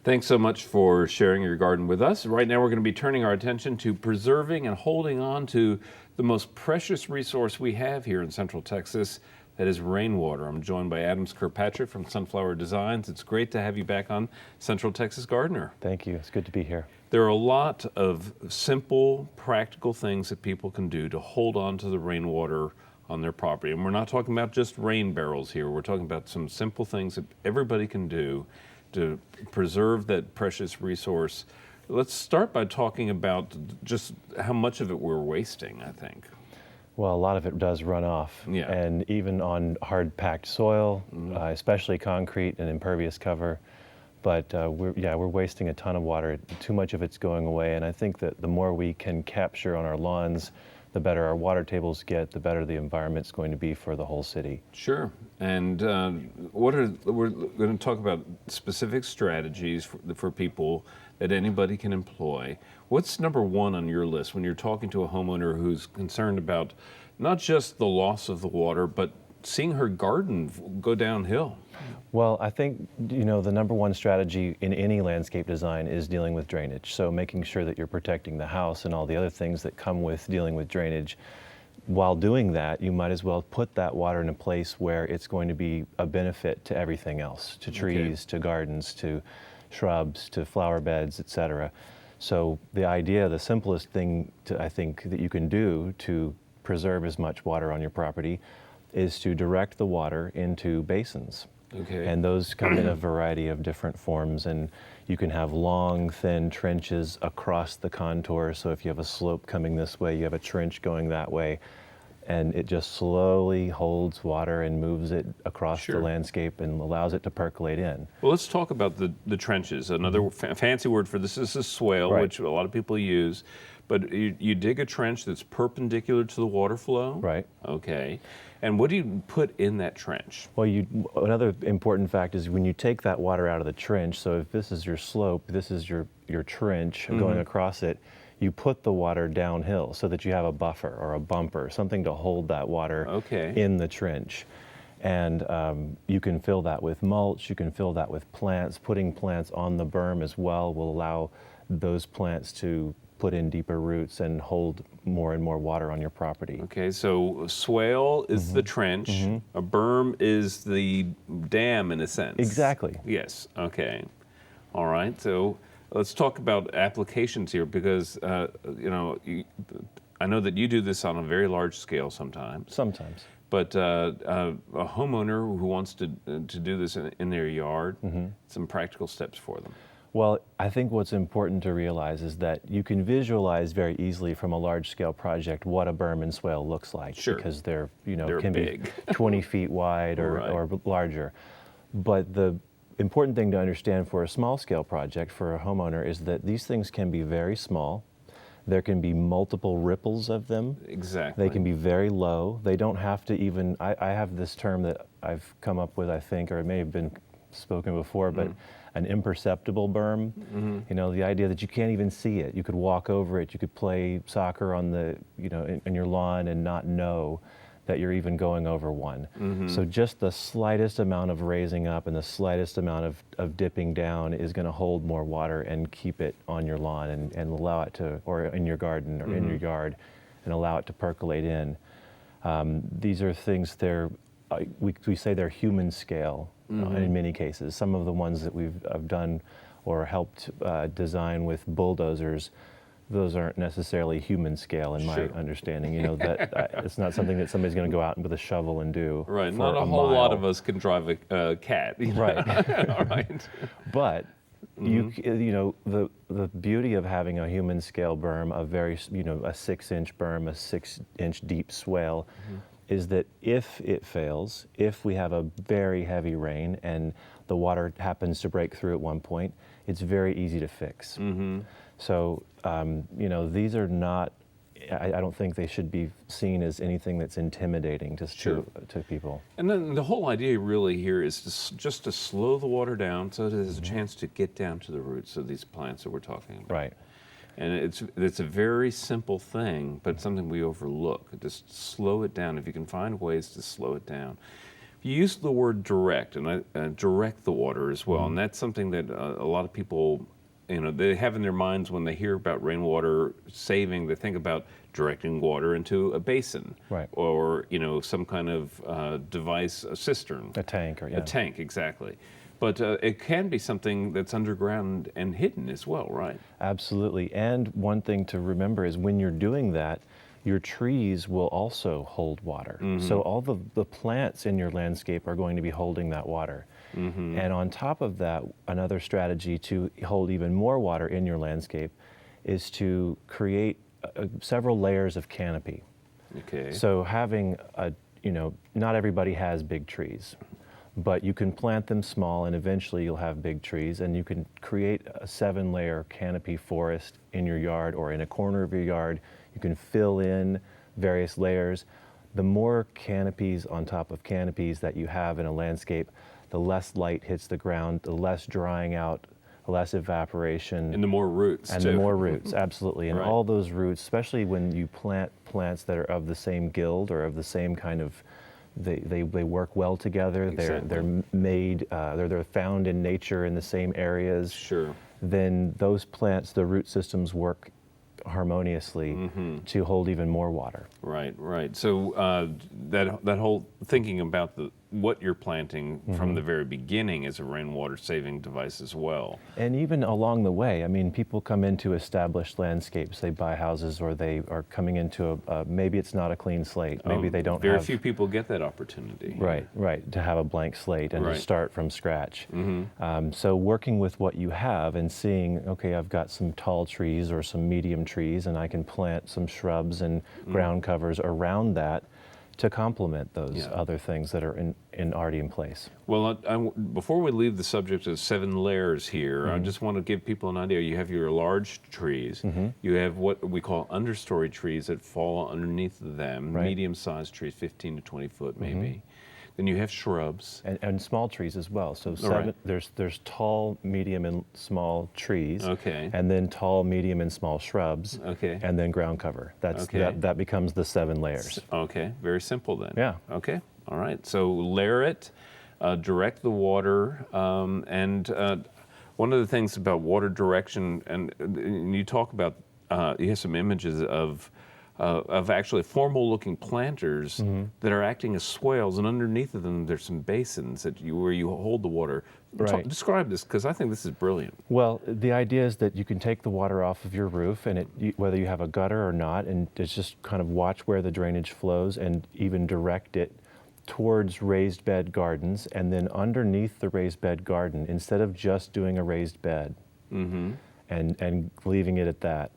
Thanks so much for sharing your garden with us. Right now we're going to be turning our attention to preserving and holding on to the most precious resource we have here in Central Texas, that is rainwater. I'm joined by Kirkpatrick from Sunflower Designs. It's great to have you back on Central Texas Gardener. Thank you. It's good to be here. There are a lot of simple, practical things that people can do to hold on to the rainwater on their property. And we're not talking about just rain barrels here. We're talking about some simple things that everybody can do to preserve that precious resource. Let's start by talking about just how much of it we're wasting, I think. Well, a lot of it does run off. Yeah. And even on hard packed soil, especially concrete and impervious cover. But we're wasting a ton of water. Too much of it's going away. And I think that the more we can capture on our lawns, the better our water tables get, the better the environment's going to be for the whole city. Sure. And we're going to talk about specific strategies for people that anybody can employ. What's number one on your list when you're talking to a homeowner who's concerned about not just the loss of the water, but seeing her garden go downhill? Well, I think, the number one strategy in any landscape design is dealing with drainage. So making sure that you're protecting the house and all the other things that come with dealing with drainage. While doing that, you might as well put that water in a place where it's going to be a benefit to everything else, to trees, to gardens, to shrubs, to flower beds, etc. So the simplest thing I think that you can do to preserve as much water on your property is to direct the water into basins. Okay. And those come in a variety of different forms, and you can have long, thin trenches across the contour. So if you have a slope coming this way, you have a trench going that way, and it just slowly holds water and moves it across the landscape and allows it to percolate in. Well, let's talk about the trenches. Another fancy word for this is a swale, which a lot of people use. But you dig a trench that's perpendicular to the water flow? Right. Okay. And what do you put in that trench? Well, another important fact is when you take that water out of the trench, so if this is your slope, this is your trench going across it, you put the water downhill so that you have a buffer or a bumper, something to hold that water in the trench. And you can fill that with mulch, you can fill that with plants. Putting plants on the berm as well will allow those plants to put in deeper roots and hold more and more water on your property. Okay, so a swale is the trench, a berm is the dam in a sense. Exactly. Yes, okay. All right, so let's talk about applications here because, I know that you do this on a very large scale sometimes. Sometimes. But a homeowner who wants to do this in their yard, some practical steps for them. Well, I think what's important to realize is that you can visualize very easily from a large-scale project what a berm and swale looks like. Sure. Because they're can big. be 20 feet wide or larger. But the important thing to understand for a small-scale project for a homeowner is that these things can be very small. There can be multiple ripples of them. Exactly. They can be very low. They don't have to even, I have this term that I've come up with, I think, or it may have been spoken before, but an imperceptible berm. The idea that you can't even see it. You could walk over it. You could play soccer on in your lawn and not know that you're even going over one. So just the slightest amount of raising up and the slightest amount of dipping down is going to hold more water and keep it on your lawn and allow it to, or in your garden or in your yard, and allow it to percolate in. These are things we say they're human scale in many cases. Some of the ones that I've done or helped design with bulldozers, those aren't necessarily human scale in my understanding. That it's not something that somebody's going to go out with a shovel and do. Right. Not a whole lot of us can drive a cat. Right. All right. But the beauty of having a human scale berm, a 6-inch berm, a 6-inch deep swale, is that if it fails, if we have a very heavy rain and the water happens to break through at one point, it's very easy to fix. So, these are not, I don't think they should be seen as anything that's intimidating to people. And then the whole idea really here is just to slow the water down so there's a chance to get down to the roots of these plants that we're talking about. Right. And it's a very simple thing, but something we overlook. Just slow it down. If you can find ways to slow it down. If You used the word direct, and direct the water as well, and that's something that a lot of people, they have in their minds when they hear about rainwater saving. They think about directing water into a basin, Right. or some kind of device, a cistern, A tank, or yeah. a tank, exactly. But it can be something that's underground and hidden as well, right? Absolutely. And one thing to remember is when you're doing that, your trees will also hold water. So all the plants in your landscape are going to be holding that water. And on top of that, another strategy to hold even more water in your landscape is to create several layers of canopy. Okay. So having not everybody has big trees, but you can plant them small and eventually you'll have big trees, and you can create a 7-layer canopy forest in your yard or in a corner of your yard. You can fill in various layers. The more canopies on top of canopies that you have in a landscape, the less light hits the ground, the less drying out, the less evaporation. And the more roots, and too. the more roots, absolutely. And Right. all those roots, especially when you plant plants that are of the same guild or of the same kind of, they work well together. Exactly. They're made, they're found in nature in the same areas. Sure. Then those plants, the root systems work harmoniously to hold even more water. Right, right. So that whole thinking about what you're planting from the very beginning is a rainwater saving device as well. And even along the way, I mean, people come into established landscapes, they buy houses, or they are coming into maybe it's not a clean slate, maybe they don't Very have... few people get that opportunity. Right, right, to have a blank slate and Right. to start from scratch. So working with what you have and seeing, okay, I've got some tall trees or some medium trees, and I can plant some shrubs and ground covers around that to complement those other things that are already in place. Well, before we leave the subject of 7 layers here, I just want to give people an idea. You have your large trees. You have what we call understory trees that fall underneath them, Right. medium-sized trees, 15 to 20 foot maybe. Then you have shrubs. And small trees as well. So Right. there's tall, medium, and small trees. Okay. And then tall, medium, and small shrubs. Okay. And then ground cover. Okay. That becomes the 7 layers. Okay, very simple then. Yeah. Okay, all right. So layer it, direct the water, and one of the things about water direction, and you talk about, you have some images of actually formal-looking planters that are acting as swales, and underneath of them there's some basins where you hold the water. Right. Describe this, because I think this is brilliant. Well, the idea is that you can take the water off of your roof, and whether you have a gutter or not, and it's just kind of watch where the drainage flows and even direct it towards raised bed gardens. And then underneath the raised bed garden, instead of just doing a raised bed and leaving it at that,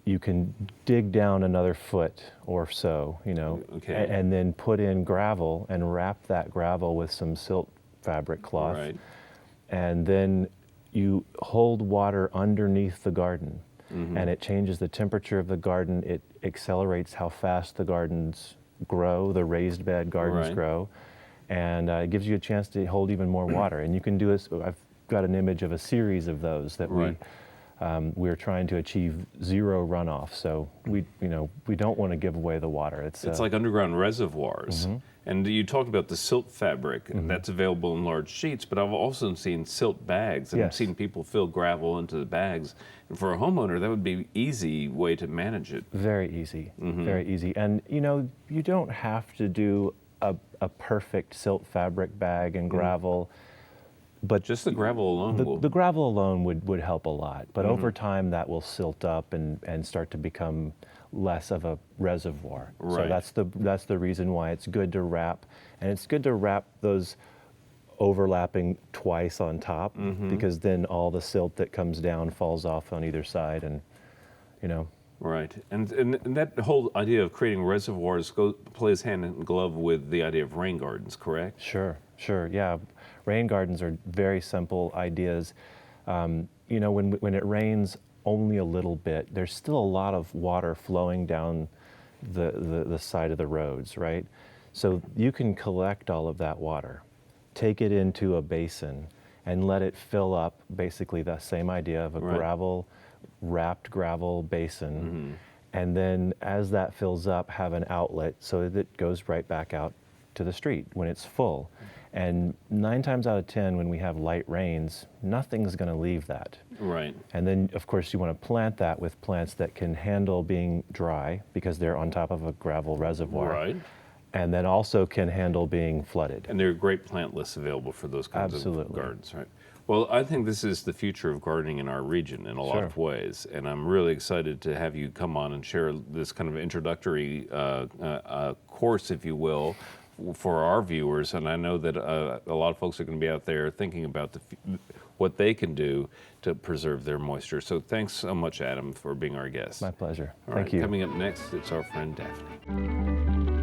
you can dig down another foot or so, Okay. and then put in gravel and wrap that gravel with some silt fabric cloth. Right. And then you hold water underneath the garden, and it changes the temperature of the garden. It accelerates how fast the gardens grow, the raised bed gardens Right. grow, and it gives you a chance to hold even more water. And you can do this. I've got an image of a series of those that Right. we're trying to achieve 0 runoff. So we don't want to give away the water. It's like underground reservoirs. And you talk about the silt fabric, that's available in large sheets, but I've also seen silt bags, and I've Yes. seen people fill gravel into the bags. And for a homeowner, that would be an easy way to manage it. Very easy, very easy. And you don't have to do a perfect silt fabric bag and gravel, but Just the gravel alone will... the gravel alone would help a lot. But over time, that will silt up and start to become less of a reservoir. So Right. that's the reason why it's good to wrap, and it's good to wrap those overlapping twice on top, because then all the silt that comes down falls off on either side, and Right. And that whole idea of creating reservoirs plays hand in glove with the idea of rain gardens, correct? Sure, yeah. Rain gardens are very simple ideas. When it rains only a little bit, there's still a lot of water flowing down the side of the roads, right? So you can collect all of that water, take it into a basin, and let it fill up, basically the same idea of a Right. wrapped gravel basin. And then as that fills up, have an outlet so that it goes right back out to the street when it's full. And 9 times out of 10, when we have light rains, nothing's going to leave that. Right. And then, of course, you want to plant that with plants that can handle being dry because they're on top of a gravel reservoir. Right. And then also can handle being flooded. And there are great plant lists available for those kinds Absolutely. of gardens, right? Well, I think this is the future of gardening in our region in a lot of ways, and I'm really excited to have you come on and share this kind of introductory course, if you will, for our viewers. And I know that a lot of folks are going to be out there thinking about what they can do to preserve their moisture. So thanks so much, Adam, for being our guest. My pleasure. All Thank right, you. Coming up next, it's our friend Daphne.